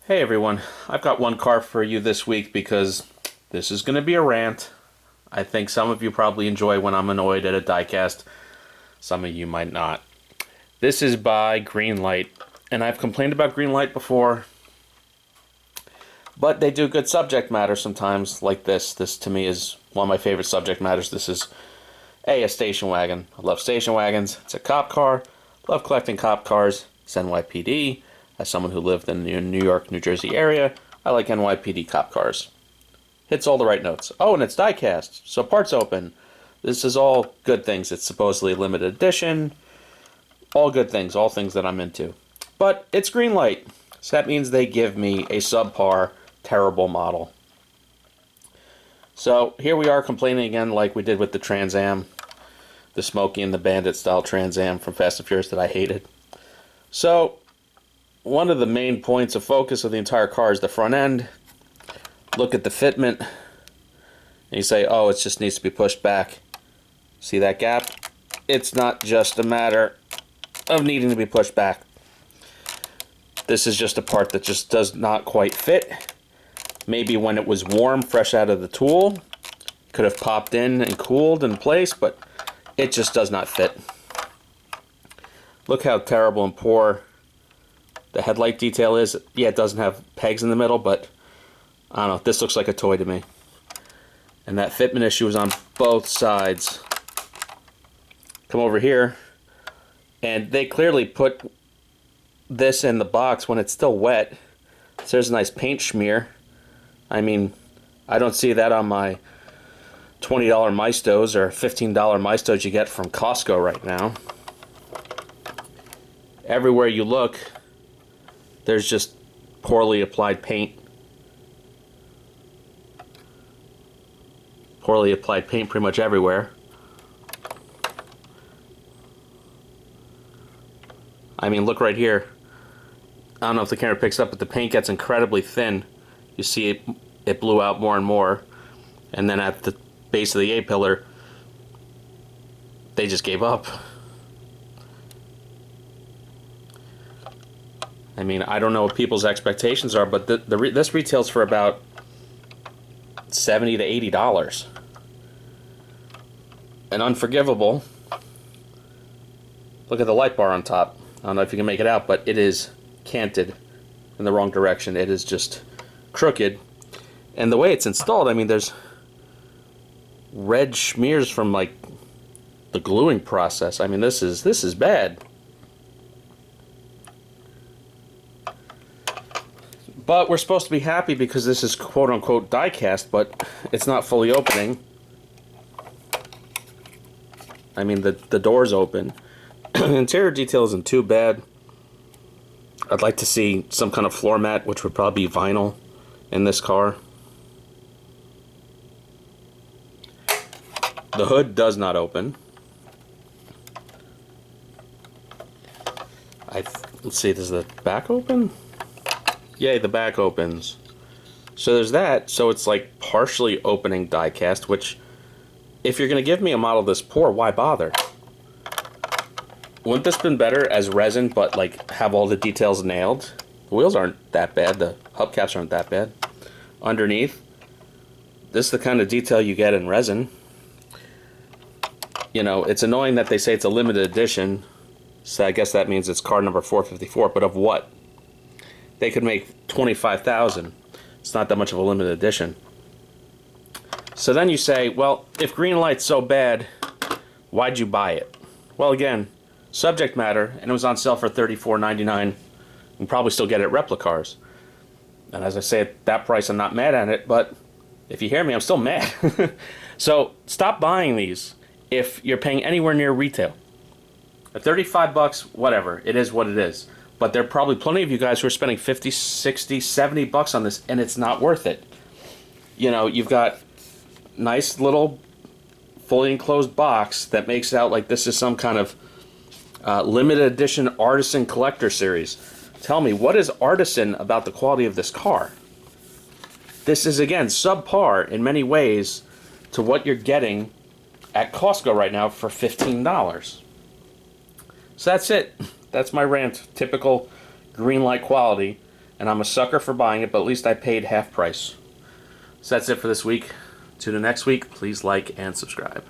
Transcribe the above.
Hey everyone, I've got one car for you this week because this is going to be a rant. I think some of you probably enjoy when I'm annoyed at a diecast. Some of you might not. This is by Greenlight, and I've complained about Greenlight before, but they do good subject matter sometimes like this. This to me is one of my favorite subject matters. This is a station wagon. I love station wagons. It's a cop car. Love collecting cop cars. It's NYPD. As someone who lived in the New York, New Jersey area, I like NYPD cop cars. Hits all the right notes. Oh, and it's diecast, so parts open. This is all good things. It's supposedly limited edition. All good things, all things that I'm into. But it's Greenlight, so that means they give me a subpar, terrible model. So here we are complaining again like we did with the Trans Am. The Smokey and the Bandit style Trans Am from Fast and Furious that I hated. So one of the main points of focus of the entire car is the front end. Look at the fitment. And you say, oh, it just needs to be pushed back. See that gap? It's not just a matter of needing to be pushed back. This is just a part that just does not quite fit. Maybe when it was warm, fresh out of the tool, could have popped in and cooled in place, but it just does not fit. Look how terrible and poor the headlight detail is. Yeah, it doesn't have pegs in the middle, but I don't know, this looks like a toy to me. And that fitment issue is on both sides. Come over here, and they clearly put this in the box when it's still wet. So there's a nice paint smear. I mean, I don't see that on my $20 Maestos or $15 Maestos you get from Costco right now. Everywhere you look, there's just poorly applied paint. Poorly applied paint pretty much everywhere. I mean, look right here. I don't know if the camera picks up, but the paint gets incredibly thin. You see it blew out more and more. And then at the base of the A-pillar, they just gave up. I mean, I don't know what people's expectations are, but this retails for about $70 to $80. And unforgivable. Look at the light bar on top. I don't know if you can make it out, but it is canted in the wrong direction. It is just crooked. And the way it's installed, I mean, there's red smears from like the gluing process. I mean, this is bad. But we're supposed to be happy because this is quote-unquote diecast, but it's not fully opening. I mean, the door's open. Interior detail isn't too bad. I'd like to see some kind of floor mat, which would probably be vinyl in this car. The hood does not open. Let's see, does the back open? Yay, the back opens. So there's that. So it's like partially opening diecast, which, if you're going to give me a model this poor, why bother? Wouldn't this been better as resin, but like have all the details nailed? The wheels aren't that bad. The hubcaps aren't that bad. Underneath, this is the kind of detail you get in resin. You know, it's annoying that they say it's a limited edition. So I guess that means it's car number 454, but of what? They could make 25,000. It's not that much of a limited edition. So then you say, well, if Greenlight's so bad, why'd you buy it? Well, again, subject matter, and it was on sale for $34.99. You can probably still get it at Replicars. And as I say, at that price, I'm not mad at it, but if you hear me, I'm still mad. So stop buying these if you're paying anywhere near retail. At 35 bucks, whatever, it is what it is. But there are probably plenty of you guys who are spending 50, 60, 70 bucks on this, and it's not worth it. You know, you've got nice little fully enclosed box that makes it out like this is some kind of limited edition artisan collector series. Tell me, what is artisan about the quality of this car? This is, again, subpar in many ways to what you're getting at Costco right now for $15. So that's it. That's my rant. Typical Greenlight quality. and I'm a sucker for buying it, but at least I paid half price. So that's it for this week. Tune in next week. Please like and subscribe.